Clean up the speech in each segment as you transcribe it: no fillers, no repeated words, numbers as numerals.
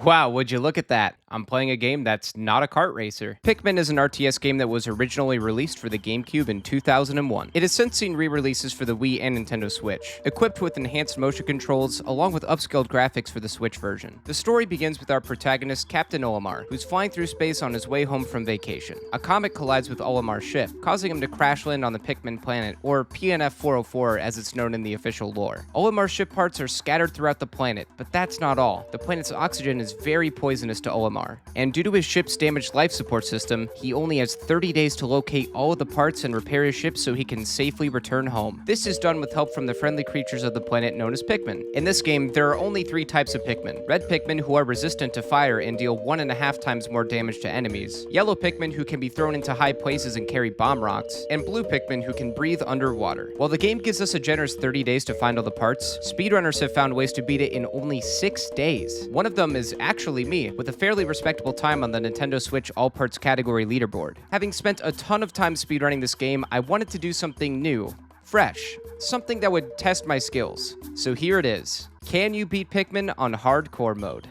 Wow, would you look at that? I'm playing a game that's not a kart racer. Pikmin is an RTS game that was originally released for the GameCube in 2001. It has since seen re-releases for the Wii and Nintendo Switch, equipped with enhanced motion controls along with upscaled graphics for the Switch version. The story begins with our protagonist, Captain Olimar, who's flying through space on his way home from vacation. A comet collides with Olimar's ship, causing him to crash land on the Pikmin planet, or PNF 404 as it's known in the official lore. Olimar's ship parts are scattered throughout the planet, but that's not all. The planet's oxygen is very poisonous to Olimar, and due to his ship's damaged life support system, he only has 30 days to locate all of the parts and repair his ship so he can safely return home. This is done with help from the friendly creatures of the planet known as Pikmin. In this game, there are only 3 types of Pikmin. Red Pikmin, who are resistant to fire and deal 1.5 times more damage to enemies. Yellow Pikmin, who can be thrown into high places and carry bomb rocks. And blue Pikmin, who can breathe underwater. While the game gives us a generous 30 days to find all the parts, speedrunners have found ways to beat it in only 6 days. One of them is actually me, with a fairly respectable time on the Nintendo Switch All Parts category leaderboard. Having spent a ton of time speedrunning this game, I wanted to do something new, fresh, something that would test my skills. So here it is. Can you beat Pikmin on hardcore mode?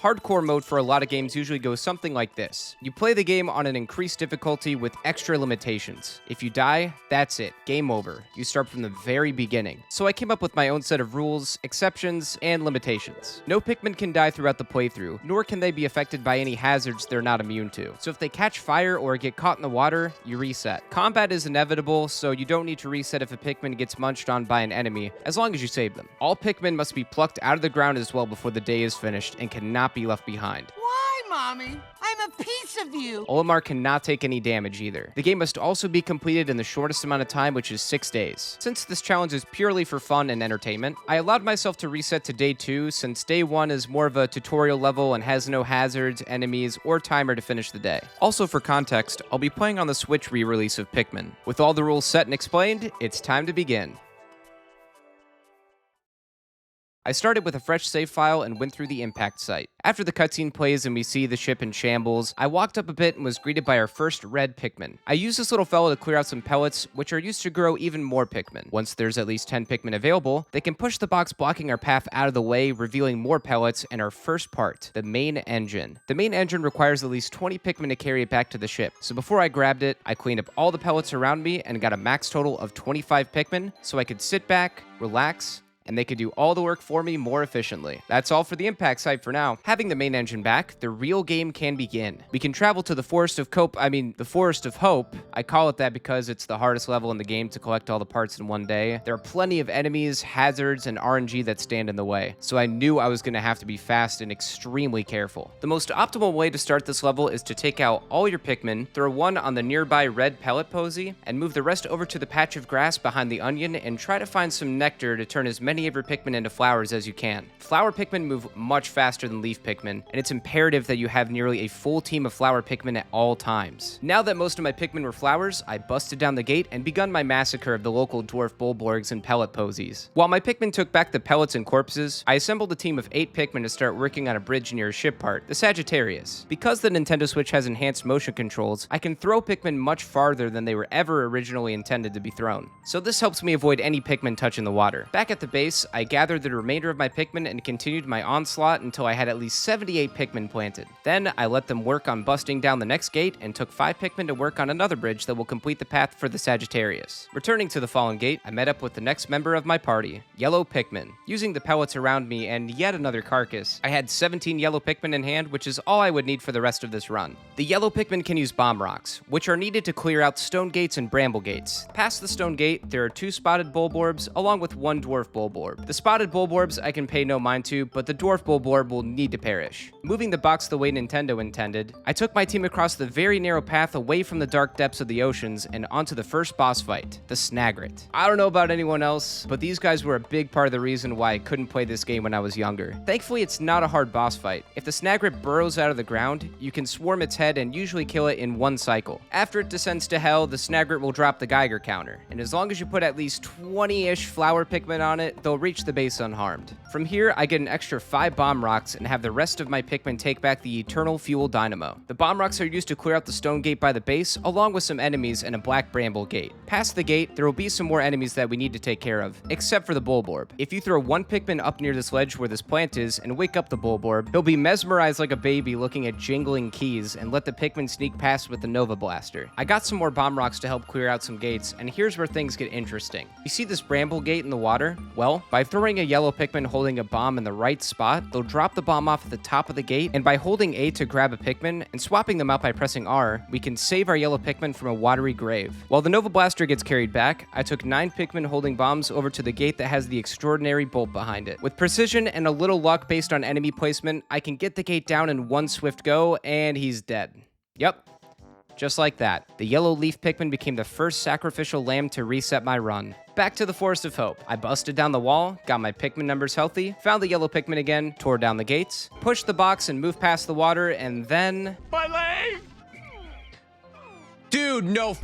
Hardcore mode for a lot of games usually goes something like this. You play the game on an increased difficulty with extra limitations. If you die, that's it. Game over. You start from the very beginning. So I came up with my own set of rules, exceptions, and limitations. No Pikmin can die throughout the playthrough, nor can they be affected by any hazards they're not immune to. So if they catch fire or get caught in the water, you reset. Combat is inevitable, so you don't need to reset if a Pikmin gets munched on by an enemy, as long as you save them. All Pikmin must be plucked out of the ground as well before the day is finished and cannot be left behind. Why, Mommy? I'm a piece of you. Olimar cannot take any damage either. The game must also be completed in the shortest amount of time, which is 6 days. Since this challenge is purely for fun and entertainment, I allowed myself to reset to day 2 since day 1 is more of a tutorial level and has no hazards, enemies, or timer to finish the day. Also for context, I'll be playing on the Switch re-release of Pikmin. With all the rules set and explained, it's time to begin. I started with a fresh save file and went through the impact site. After the cutscene plays and we see the ship in shambles, I walked up a bit and was greeted by our first red Pikmin. I used this little fella to clear out some pellets, which are used to grow even more Pikmin. Once there's at least 10 Pikmin available, they can push the box blocking our path out of the way, revealing more pellets and our first part, the main engine. The main engine requires at least 20 Pikmin to carry it back to the ship, so before I grabbed it, I cleaned up all the pellets around me and got a max total of 25 Pikmin, so I could sit back, relax, and they could do all the work for me more efficiently. That's all for the impact site for now. Having the main engine back, the real game can begin. We can travel to the Forest of Hope. I call it that because it's the hardest level in the game to collect all the parts in one day. There are plenty of enemies, hazards, and RNG that stand in the way, so I knew I was going to have to be fast and extremely careful. The most optimal way to start this level is to take out all your Pikmin, throw one on the nearby red pellet posy, and move the rest over to the patch of grass behind the onion and try to find some nectar to turn as many of your Pikmin into flowers as you can. Flower Pikmin move much faster than leaf Pikmin, and it's imperative that you have nearly a full team of flower Pikmin at all times. Now that most of my Pikmin were flowers, I busted down the gate and begun my massacre of the local dwarf Bulborgs and pellet posies. While my Pikmin took back the pellets and corpses, I assembled a team of 8 Pikmin to start working on a bridge near a ship part, the Sagittarius. Because the Nintendo Switch has enhanced motion controls, I can throw Pikmin much farther than they were ever originally intended to be thrown. So this helps me avoid any Pikmin touching the water. Back at the base, I gathered the remainder of my Pikmin and continued my onslaught until I had at least 78 Pikmin planted. Then I let them work on busting down the next gate and took 5 Pikmin to work on another bridge that will complete the path for the Sagittarius. Returning to the fallen gate, I met up with the next member of my party, Yellow Pikmin. Using the pellets around me and yet another carcass, I had 17 Yellow Pikmin in hand, which is all I would need for the rest of this run. The Yellow Pikmin can use bomb rocks, which are needed to clear out stone gates and bramble gates. Past the stone gate, there are 2 spotted Bulborbs along with 1 dwarf Bulborb. The spotted Bulborbs I can pay no mind to, but the dwarf Bulborb will need to perish. Moving the box the way Nintendo intended, I took my team across the very narrow path away from the dark depths of the oceans and onto the first boss fight, the Snagret. I don't know about anyone else, but these guys were a big part of the reason why I couldn't play this game when I was younger. Thankfully, it's not a hard boss fight. If the Snagret burrows out of the ground, you can swarm its head and usually kill it in one cycle. After it descends to hell, the Snagret will drop the Geiger counter, and as long as you put at least 20-ish flower Pikmin on it, they'll reach the base unharmed. From here, I get an extra 5 bomb rocks and have the rest of my Pikmin take back the Eternal Fuel Dynamo. The bomb rocks are used to clear out the stone gate by the base, along with some enemies and a black bramble gate. Past the gate, there will be some more enemies that we need to take care of, except for the Bulborb. If you throw one Pikmin up near this ledge where this plant is and wake up the Bulborb, he'll be mesmerized like a baby looking at jingling keys and let the Pikmin sneak past with the Nova Blaster. I got some more bomb rocks to help clear out some gates, and here's where things get interesting. You see this bramble gate in the water? Well, by throwing a yellow Pikmin holding a bomb in the right spot, they'll drop the bomb off at the top of the gate, and by holding A to grab a Pikmin and swapping them out by pressing R, we can save our yellow Pikmin from a watery grave. While the Nova Blaster gets carried back, I took 9 Pikmin holding bombs over to the gate that has the extraordinary bolt behind it. With precision and a little luck based on enemy placement, I can get the gate down in one swift go, and he's dead. Yep. Just like that, the yellow leaf Pikmin became the first sacrificial lamb to reset my run. Back to the Forest of Hope. I busted down the wall, got my Pikmin numbers healthy, found the yellow Pikmin again, tore down the gates, pushed the box and moved past the water, and then... My leg! Dude, no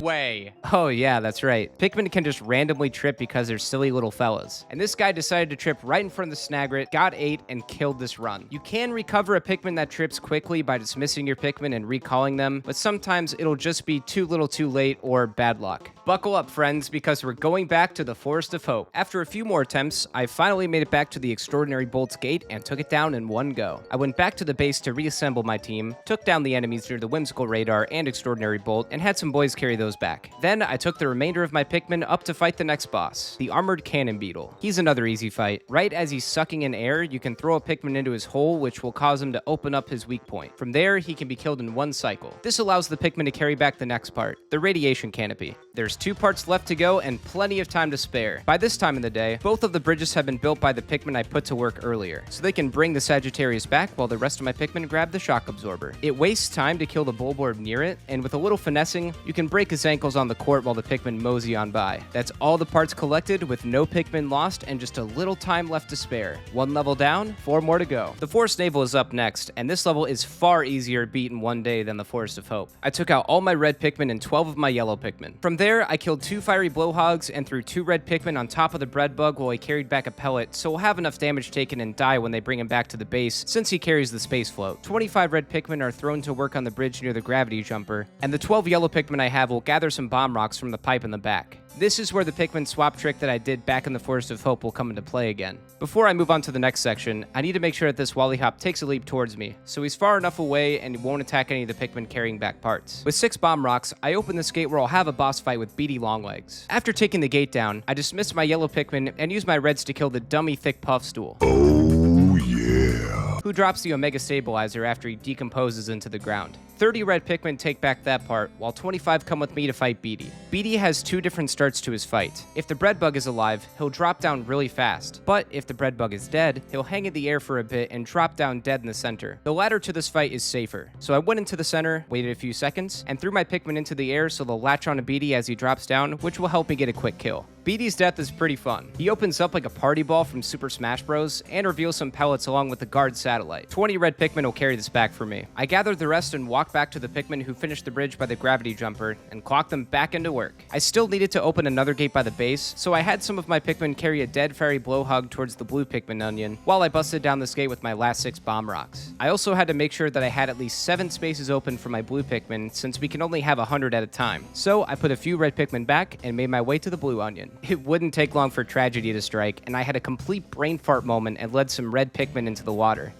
way. Oh yeah, that's right. Pikmin can just randomly trip because they're silly little fellas. And this guy decided to trip right in front of the Snagret, got 8, and killed this run. You can recover a Pikmin that trips quickly by dismissing your Pikmin and recalling them, but sometimes it'll just be too little too late or bad luck. Buckle up, friends, because we're going back to the Forest of Hope. After a few more attempts, I finally made it back to the Extraordinary Bolt's gate and took it down in one go. I went back to the base to reassemble my team, took down the enemies near the Whimsical Radar and Extraordinary Bolt, and had some boys carry those back. Then I took the remainder of my Pikmin up to fight the next boss, the Armored Cannon Beetle. He's another easy fight. Right as he's sucking in air, you can throw a Pikmin into his hole, which will cause him to open up his weak point. From there, he can be killed in one cycle. This allows the Pikmin to carry back the next part, the Radiation Canopy. There's 2 parts left to go and plenty of time to spare. By this time in the day, both of the bridges have been built by the Pikmin I put to work earlier, so they can bring the Sagittarius back while the rest of my Pikmin grab the Shock Absorber. It wastes time to kill the Bulborb near it, and with a little finessing, you can break his ankles on the court while the Pikmin mosey on by. That's all the parts collected with no Pikmin lost and just a little time left to spare. 1 level down, 4 more to go. The Forest Navel is up next, and this level is far easier to beat in one day than the Forest of Hope. I took out all my red Pikmin and 12 of my yellow Pikmin. From there, I killed 2 fiery blowhogs and threw 2 red Pikmin on top of the bread bug while he carried back a pellet, so we'll have enough damage taken and die when they bring him back to the base since he carries the space float. 25 red Pikmin are thrown to work on the bridge near the gravity jumper, and the 12 yellow Pikmin I have will gather some bomb rocks from the pipe in the back. This is where the Pikmin swap trick that I did back in the Forest of Hope will come into play again. Before I move on to the next section, I need to make sure that this Wollihop takes a leap towards me, so he's far enough away and won't attack any of the Pikmin carrying back parts. With 6 bomb rocks, I open this gate where I'll have a boss fight with Beady Longlegs. After taking the gate down, I dismiss my yellow Pikmin and use my reds to kill the dummy thick Puffstool. Oh yeah. Who drops the Omega Stabilizer after he decomposes into the ground. 30 red Pikmin take back that part, while 25 come with me to fight Beady. Beady has 2 different starts to his fight. If the bread bug is alive, he'll drop down really fast, but if the bread bug is dead, he'll hang in the air for a bit and drop down dead in the center. The ladder to this fight is safer, so I went into the center, waited a few seconds, and threw my Pikmin into the air so they'll latch onto Beady as he drops down, which will help me get a quick kill. Beady's death is pretty fun. He opens up like a party ball from Super Smash Bros. And reveals some pellets along with the guard satellite. 20 red Pikmin will carry this back for me. I gathered the rest and walked back to the Pikmin who finished the bridge by the gravity jumper and clocked them back into work. I still needed to open another gate by the base, so I had some of my Pikmin carry a dead fairy blowhog towards the blue Pikmin onion while I busted down this gate with my last 6 bomb rocks. I also had to make sure that I had at least 7 spaces open for my blue Pikmin since we can only have 100 at a time. So I put a few red Pikmin back and made my way to the blue onion. It wouldn't take long for tragedy to strike, and I had a complete brain fart moment and led some red Pikmin into the water.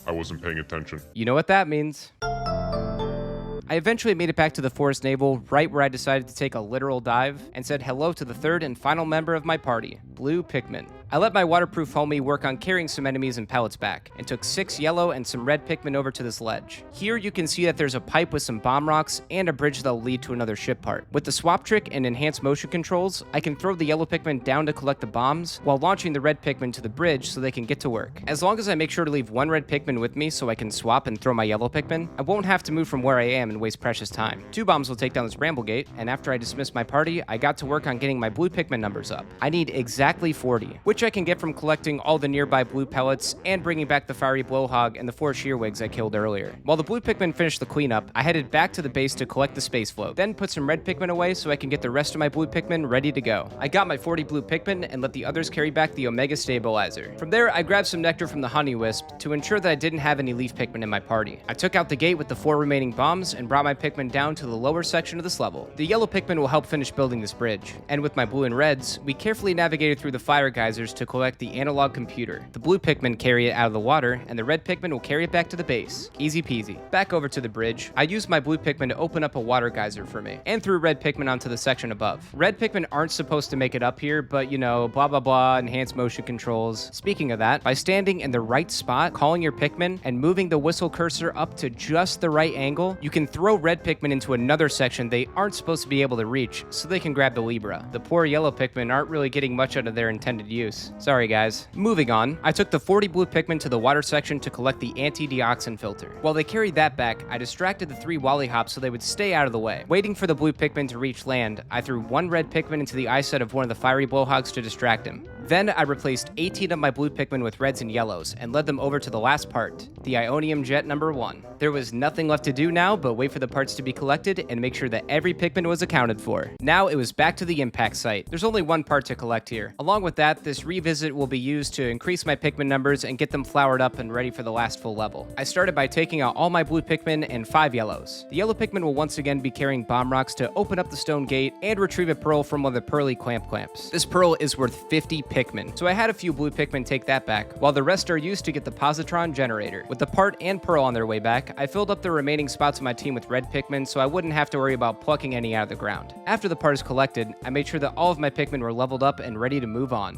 I wasn't paying attention. You know what that means. I eventually made it back to the Forest Navel right where I decided to take a literal dive and said hello to the 3rd and final member of my party, Blue Pikmin. I let my waterproof homie work on carrying some enemies and pellets back, and took 6 yellow and some red Pikmin over to this ledge. Here you can see that there's a pipe with some bomb rocks and a bridge that'll lead to another ship part. With the swap trick and enhanced motion controls, I can throw the yellow Pikmin down to collect the bombs, while launching the red Pikmin to the bridge so they can get to work. As long as I make sure to leave 1 red Pikmin with me so I can swap and throw my yellow Pikmin, I won't have to move from where I am and waste precious time. 2 bombs will take down this bramble gate, and after I dismissed my party, I got to work on getting my blue Pikmin numbers up. I need exactly 40, which which I can get from collecting all the nearby blue pellets and bringing back the fiery blowhog and the 4 shearwigs I killed earlier. While the blue Pikmin finished the cleanup, I headed back to the base to collect the space float, then put some red Pikmin away so I can get the rest of my blue Pikmin ready to go. I got my 40 blue Pikmin and let the others carry back the Omega Stabilizer. From there, I grabbed some nectar from the Honey Wisp to ensure that I didn't have any leaf Pikmin in my party. I took out the gate with the 4 remaining bombs and brought my Pikmin down to the lower section of this level. The yellow Pikmin will help finish building this bridge. And with my blue and reds, we carefully navigated through the fire geysers to collect the analog computer. The blue Pikmin carry it out of the water, and the red Pikmin will carry it back to the base. Easy peasy. Back over to the bridge, I used my blue Pikmin to open up a water geyser for me, and threw red Pikmin onto the section above. Red Pikmin aren't supposed to make it up here, but you know, blah blah blah, enhanced motion controls. Speaking of that, by standing in the right spot, calling your Pikmin, and moving the whistle cursor up to just the right angle, you can throw red Pikmin into another section they aren't supposed to be able to reach, so they can grab the Libra. The poor yellow Pikmin aren't really getting much out of their intended use. Sorry guys. Moving on, I took the 40 blue Pikmin to the water section to collect the anti-deoxin filter. While they carried that back, I distracted the 3 Wollyhops so they would stay out of the way. Waiting for the blue Pikmin to reach land, I threw 1 red Pikmin into the eye set of one of the fiery blowhogs to distract him. Then I replaced 18 of my blue Pikmin with reds and yellows and led them over to the last part, the Ionium Jet number 1. There was nothing left to do now but wait for the parts to be collected and make sure that every Pikmin was accounted for. Now it was back to the impact site. There's only 1 part to collect here. Along with that, this revisit will be used to increase my Pikmin numbers and get them flowered up and ready for the last full level. I started by taking out all my blue Pikmin and 5 yellows. The yellow Pikmin will once again be carrying bomb rocks to open up the stone gate and retrieve a pearl from one of the pearly clamps. This pearl is worth 50 Pikmin, so I had a few blue Pikmin take that back, while the rest are used to get the positron generator. With the part and pearl on their way back, I filled up the remaining spots of my team with red Pikmin so I wouldn't have to worry about plucking any out of the ground. After the part is collected, I made sure that all of my Pikmin were leveled up and ready to move on.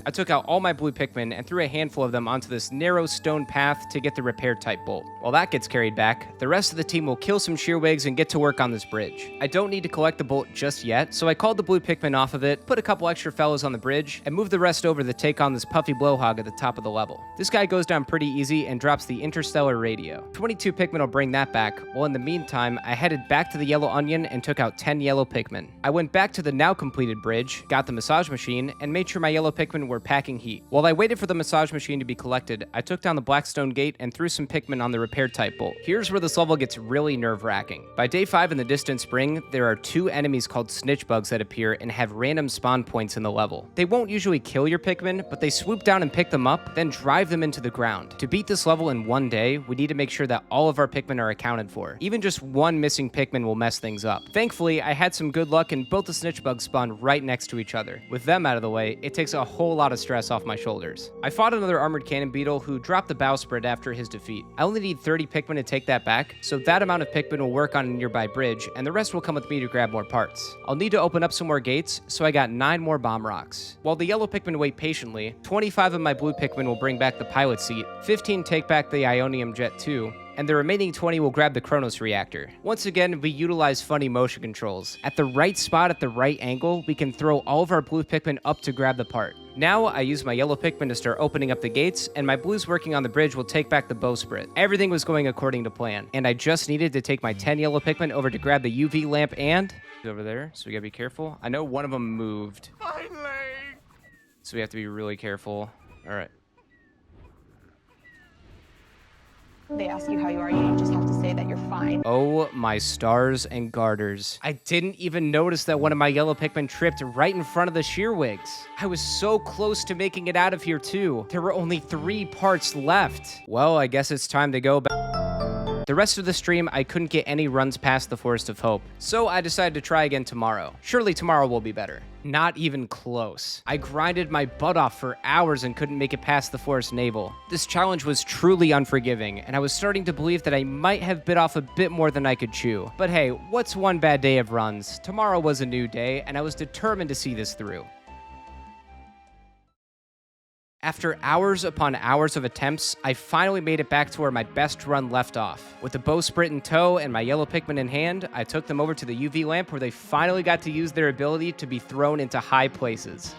I took out all my blue Pikmin and threw a handful of them onto this narrow stone path to get the repair type bolt. While that gets carried back, the rest of the team will kill some shearwigs and get to work on this bridge. I don't need to collect the bolt just yet, so I called the blue Pikmin off of it, put a couple extra fellows on the bridge, and moved the rest over to take on this puffy blowhog at the top of the level. This guy goes down pretty easy and drops the interstellar radio. 22 Pikmin will bring that back, while in the meantime, I headed back to the yellow onion and took out 10 yellow Pikmin. I went back to the now completed bridge, got the massage machine, and made sure my yellow Pikmin were packing heat. While I waited for the massage machine to be collected, I took down the Blackstone gate and threw some Pikmin on the repair type bolt. Here's where this level gets really nerve-wracking. By day 5 in the distant spring, there are 2 enemies called snitch bugs that appear and have random spawn points in the level. They won't usually kill your Pikmin, but they swoop down and pick them up, then drive them into the ground. To beat this level in 1 day, we need to make sure that all of our Pikmin are accounted for. Even just 1 missing Pikmin will mess things up. Thankfully, I had some good luck and both the snitch bugs spawned right next to each other. With them out of the way, it takes a whole lot of stress off my shoulders. I fought another armored cannon beetle who dropped the bowsprit after his defeat. I only need 30 Pikmin to take that back, so that amount of Pikmin will work on a nearby bridge, and the rest will come with me to grab more parts. I'll need to open up some more gates, so I got 9 more bomb rocks. While the yellow Pikmin wait patiently, 25 of my blue Pikmin will bring back the pilot seat, 15 take back the Ionium Jet 2, and the remaining 20 will grab the Kronos reactor. Once again, we utilize funny motion controls. At the right spot at the right angle, we can throw all of our blue Pikmin up to grab the part. Now, I use my yellow Pikmin to start opening up the gates, and my blues working on the bridge will take back the bowsprit. Everything was going according to plan, and I just needed to take my 10 yellow Pikmin over to grab the UV lamp and... over there, so we gotta be careful. I know one of them moved. Finally! So we have to be really careful. All right. They ask you how you are, you just have to say that you're fine. Oh my stars and garters. I didn't even notice that one of my yellow Pikmin tripped right in front of the shearwigs. I was so close to making it out of here too. There were only 3 parts left. Well, I guess it's time to go back. The rest of the stream, I couldn't get any runs past the Forest of Hope, so I decided to try again tomorrow. Surely tomorrow will be better. Not even close. I grinded my butt off for hours and couldn't make it past the Forest Navel. This challenge was truly unforgiving, and I was starting to believe that I might have bit off a bit more than I could chew. But hey, what's one bad day of runs? Tomorrow was a new day, and I was determined to see this through. After hours upon hours of attempts, I finally made it back to where my best run left off. With the bowsprit in tow and my yellow Pikmin in hand, I took them over to the UV lamp where they finally got to use their ability to be thrown into high places.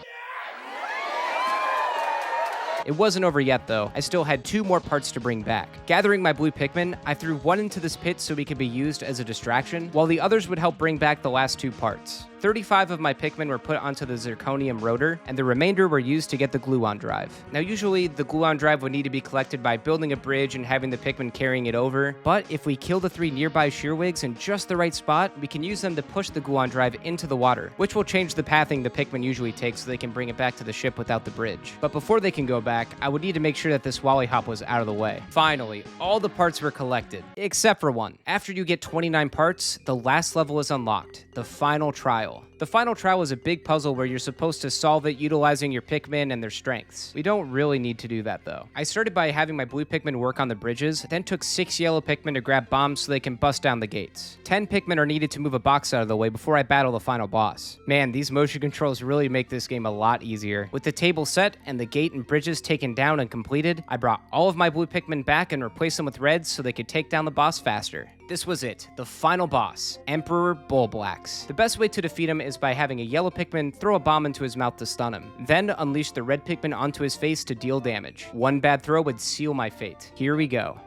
It wasn't over yet though. I still had 2 more parts to bring back. Gathering my blue Pikmin, I threw one into this pit so he could be used as a distraction, while the others would help bring back the last 2 parts. 35 of my Pikmin were put onto the zirconium rotor, and the remainder were used to get the gluon drive. Now usually, the gluon drive would need to be collected by building a bridge and having the Pikmin carrying it over, but if we kill the 3 nearby shearwigs in just the right spot, we can use them to push the gluon drive into the water, which will change the pathing the Pikmin usually takes so they can bring it back to the ship without the bridge. But before they can go back, I would need to make sure that this Wally Hop was out of the way. Finally, all the parts were collected, except for one. After you get 29 parts, the last level is unlocked, the final trial. The final trial is a big puzzle where you're supposed to solve it utilizing your Pikmin and their strengths. We don't really need to do that though. I started by having my blue Pikmin work on the bridges, then took 6 yellow Pikmin to grab bombs so they can bust down the gates. 10 Pikmin are needed to move a box out of the way before I battle the final boss. Man, these motion controls really make this game a lot easier. With the table set and the gate and bridges taken down and completed, I brought all of my blue Pikmin back and replaced them with reds so they could take down the boss faster. This was it, the final boss, Emperor Bullblax. The best way to defeat him is by having a yellow Pikmin throw a bomb into his mouth to stun him, then unleash the red Pikmin onto his face to deal damage. One bad throw would seal my fate. Here we go.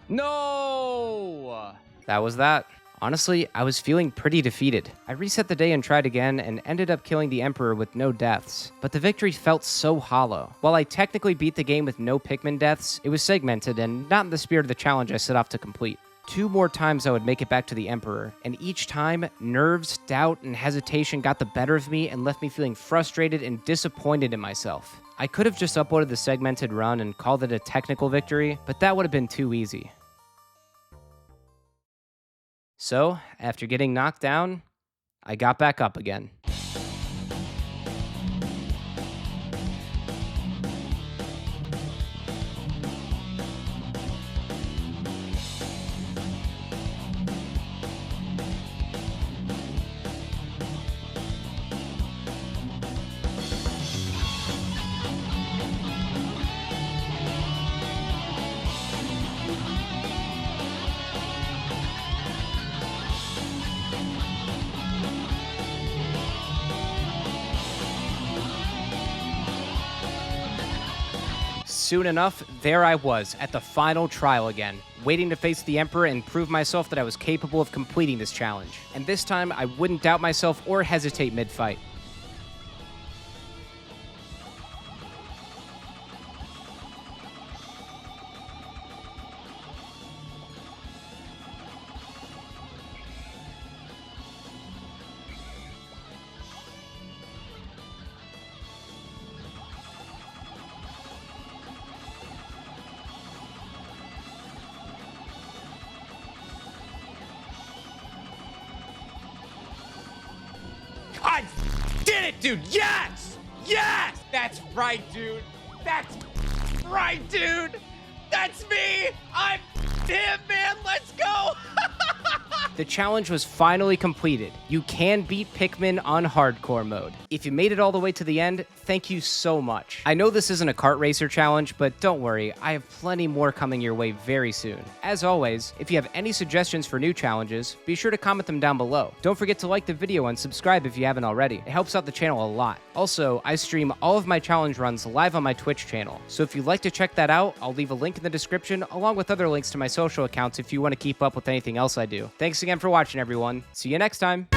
No! That was that. Honestly, I was feeling pretty defeated. I reset the day and tried again and ended up killing the Emperor with no deaths, but the victory felt so hollow. While I technically beat the game with no Pikmin deaths, it was segmented and not in the spirit of the challenge I set off to complete. 2 more times I would make it back to the Emperor, and each time, nerves, doubt, and hesitation got the better of me and left me feeling frustrated and disappointed in myself. I could have just uploaded the segmented run and called it a technical victory, but that would have been too easy. So, after getting knocked down, I got back up again. Soon enough, there I was, at the final trial again, waiting to face the Emperor and prove myself that I was capable of completing this challenge. And this time, I wouldn't doubt myself or hesitate mid-fight. I did it, dude! Yes! Yes! That's right, dude! That's right, dude! That's me! I'm him, man! Let's go! The challenge was finally completed. You can beat Pikmin on hardcore mode. If you made it all the way to the end, thank you so much. I know this isn't a kart racer challenge, but don't worry, I have plenty more coming your way very soon. As always, if you have any suggestions for new challenges, be sure to comment them down below. Don't forget to like the video and subscribe if you haven't already. It helps out the channel a lot. Also, I stream all of my challenge runs live on my Twitch channel, so if you'd like to check that out, I'll leave a link in the description along with other links to my social accounts if you want to keep up with anything else I do. Thanks again for watching, everyone. See you next time.